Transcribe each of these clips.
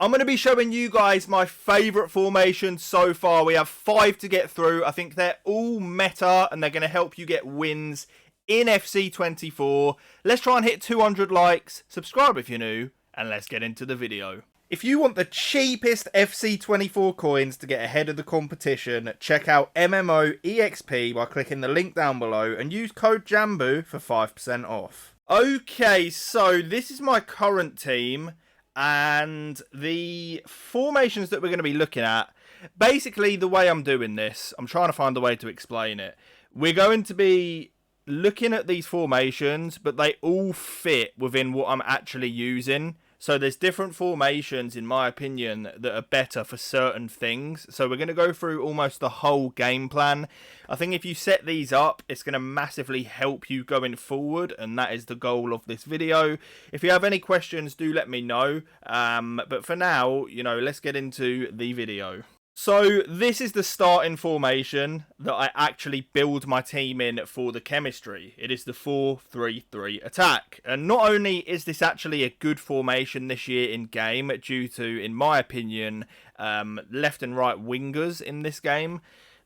I'm going to be showing you guys my favourite formations so far. We have 5 to get through. I think they're all meta and they're going to help you get wins in FC24. Let's try and hit 200 likes. Subscribe if you're new and let's get into the video. If you want the cheapest FC24 coins to get ahead of the competition, check out MMOEXP by clicking the link down below and use code JambooUK for 5% off. Okay, so this is my current team. And the formations that we're going to be looking at, basically the way I'm doing this, I'm trying to find a way to explain it. We're going to be looking at these formations, but they all fit within what I'm actually using. So there's different formations, in my opinion, that are better for certain things. So we're going to go through almost the whole game plan. I think if you set these up, it's going to massively help you going forward. And that is the goal of this video. If you have any questions, do let me know. But for now, let's get into the video. So this is the starting formation that I actually build my team in for the chemistry. It is the 4-3-3 attack. And not only is this actually a good formation this year in game due to, in my opinion, left and right wingers in this game,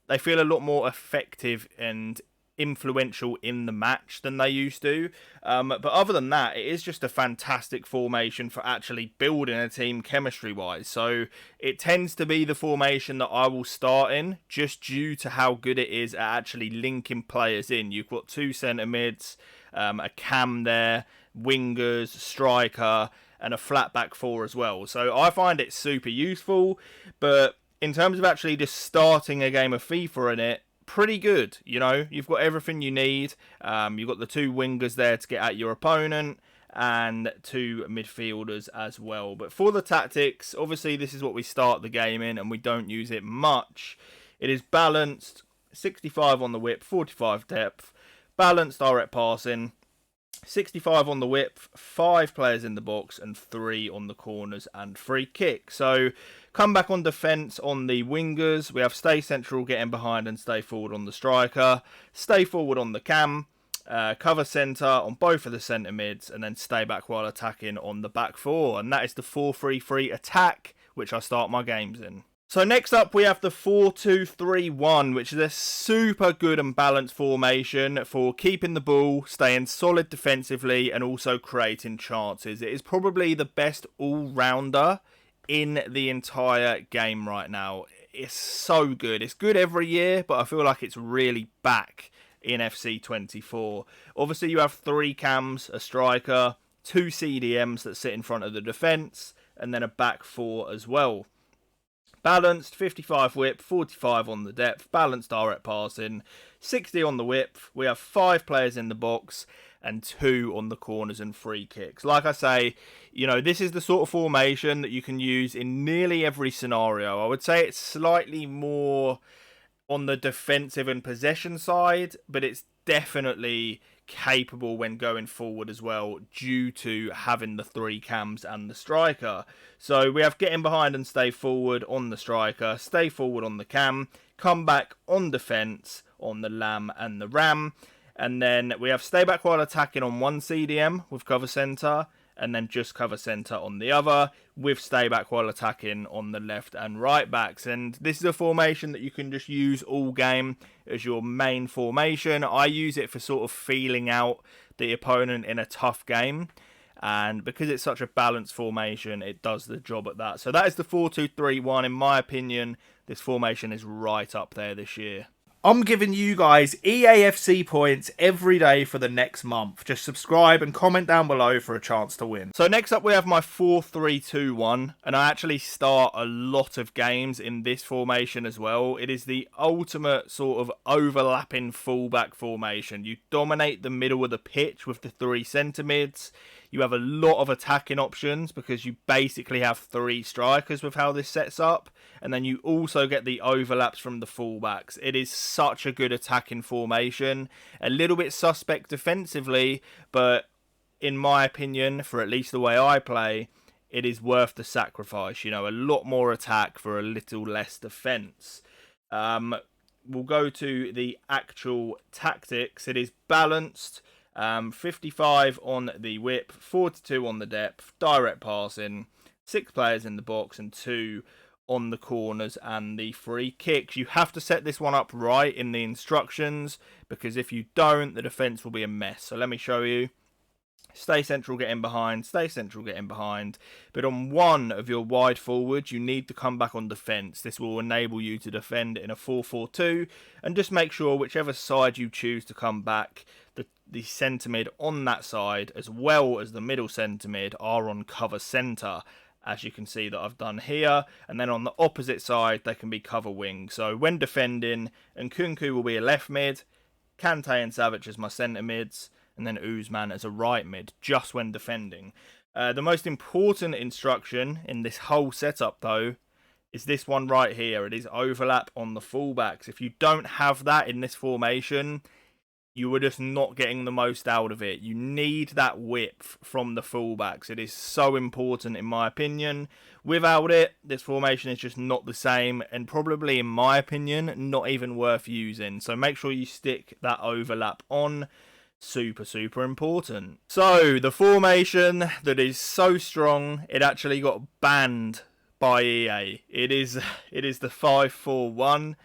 they feel a lot more effective and influential in the match than they used to. But other than that, it is just a fantastic formation for actually building a team chemistry wise. So it tends to be the formation that I will start in just due to how good it is at actually linking players in. You've got 2 centre mids, a cam there, wingers, striker and a flat back 4 as well. So I find it super useful, but in terms of actually just starting a game of FIFA in it, pretty good. You've got everything you need. You've got the 2 wingers there to get at your opponent and 2 midfielders as well. But for the tactics, obviously this is what we start the game in and we don't use it much. It is balanced, 65 on the whip, 45 depth, balanced direct passing, 65 on the width, 5 players in the box and 3 on the corners and free kick. So come back on defence on the wingers. We have stay central, getting behind and stay forward on the striker. Stay forward on the cam. Cover centre on both of the centre mids and then stay back while attacking on the back 4. And that is the 4-3-3 attack, which I start my games in. So next up we have the 4-2-3-1, which is a super good and balanced formation for keeping the ball, staying solid defensively and also creating chances. It is probably the best all-rounder in the entire game right now. It's so good. It's good every year, but I feel like it's really back in FC24. Obviously you have 3 cams, a striker, 2 CDMs that sit in front of the defence and then a back 4 as well. Balanced, 55 whip, 45 on the depth, balanced direct passing, 60 on the width. We have 5 players in the box and 2 on the corners and free kicks. Like I say, this is the sort of formation that you can use in nearly every scenario. I would say it's slightly more on the defensive and possession side, but it's definitely capable when going forward as well due to having the 3 cams and the striker. So we have getting behind and stay forward on the striker, stay forward on the cam, come back on defence on the lamb and the ram, and then we have stay back while attacking on one CDM with cover centre and then just cover centre on the other with stay back while attacking on the left and right backs. And this is a formation that you can just use all game as your main formation. I use it for sort of feeling out the opponent in a tough game, and because it's such a balanced formation, it does the job at that. So that is the 4-2-3-1. In my opinion, this formation is right up there this year. I'm giving you guys EAFC points every day for the next month. Just subscribe and comment down below for a chance to win. So next up we have my 4-3-2-1, and I actually start a lot of games in this formation as well. It is the ultimate sort of overlapping fullback formation. You dominate the middle of the pitch with the 3 centre mids. You have a lot of attacking options because you basically have 3 strikers with how this sets up. And then you also get the overlaps from the fullbacks. It is such a good attacking formation. A little bit suspect defensively, but in my opinion, for at least the way I play, it is worth the sacrifice. A lot more attack for a little less defence. We'll go to the actual tactics. It is balanced. 55 on the whip, 42 on the depth, direct passing, 6 players in the box, and 2 on the corners and the free kicks. You have to set this one up right in the instructions, because if you don't, the defence will be a mess. So let me show you. Stay central, get in behind, stay central, get in behind. But on one of your wide forwards, you need to come back on defence. This will enable you to defend in a 4-4-2. And just make sure whichever side you choose to come back, the centre mid on that side, as well as the middle centre mid, are on cover centre, as you can see that I've done here. And then on the opposite side, they can be cover wing. So when defending, Nkunku will be a left mid, Kante and Savic as my centre mids, and then Usman as a right mid, just when defending. The most important instruction in this whole setup, though, is this one right here. It is overlap on the fullbacks. If you don't have that in this formation, you are just not getting the most out of it. You need that width from the fullbacks. It is so important, in my opinion. Without it, this formation is just not the same, and probably, in my opinion, not even worth using. So make sure you stick that overlap on. Super, super important. So the formation that is so strong, it actually got banned by EA. It is the 5-4-1.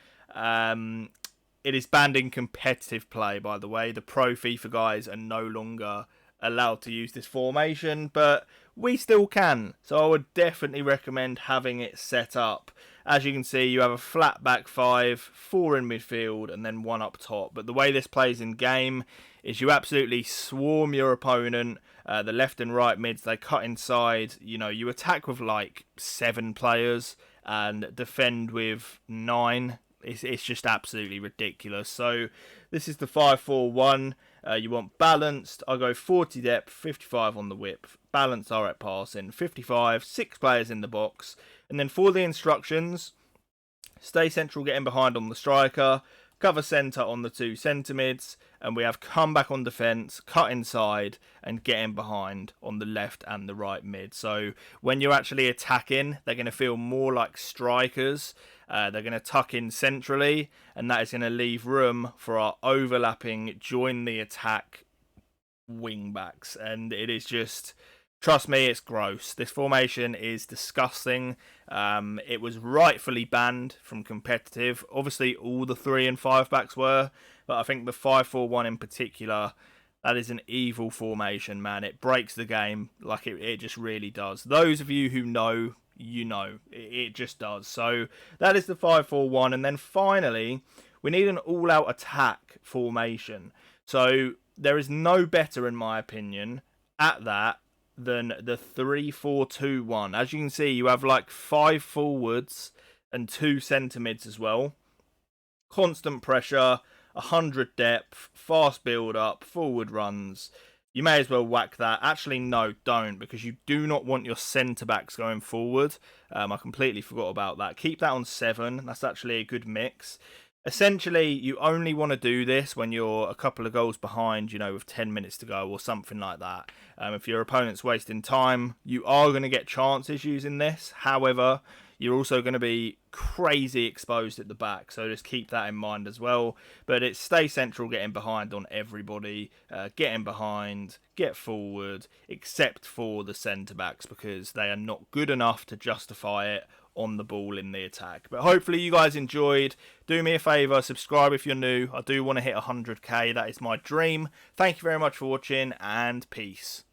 It is banned in competitive play, by the way. The pro FIFA guys are no longer allowed to use this formation, but we still can. So I would definitely recommend having it set up. As you can see, you have a flat back 5, 4 in midfield, and then 1 up top. But the way this plays in game is you absolutely swarm your opponent. The left and right mids, they cut inside. You know, you attack with like 7 players and defend with 9. It's just absolutely ridiculous. So this is the 5-4-1. You want balanced. I go 40 depth, 55 on the width. Balanced are at passing, 55, 6 players in the box. And then for the instructions, stay central, getting behind on the striker, cover centre on the 2 centre mids, and we have come back on defence, cut inside, and getting behind on the left and the right mid. So when you're actually attacking, they're going to feel more like strikers. They're going to tuck in centrally, and that is going to leave room for our overlapping, join the attack wing backs. And it is just, trust me, it's gross. This formation is disgusting. It was rightfully banned from competitive. Obviously, all the 3 and 5 backs were, but I think the 5-4-1 in particular, that is an evil formation, man. It breaks the game like it just really does. Those of you who know, you know, it just does. So that is the 5-4-1. And then finally, we need an all-out attack formation. So there is no better, in my opinion, at that than the 3-4-2-1. As you can see, you have like 5 forwards and 2 centre mids as well. Constant pressure, 100 depth, fast build up, forward runs. You may as well whack that. Actually, no, don't, because you do not want your centre backs going forward. I completely forgot about that. Keep that on 7. That's actually a good mix. Essentially, you only want to do this when you're a couple of goals behind, you know, with 10 minutes to go or something like that. If your opponent's wasting time, you are going to get chances using this. However, you're also going to be crazy exposed at the back, so just keep that in mind as well. But it's stay central, getting behind on everybody, getting behind, get forward, except for the centre-backs, because they are not good enough to justify it on the ball in the attack. But hopefully you guys enjoyed. Do me a favour, subscribe if you're new. I do want to hit 100k, that is my dream. Thank you very much for watching, and peace.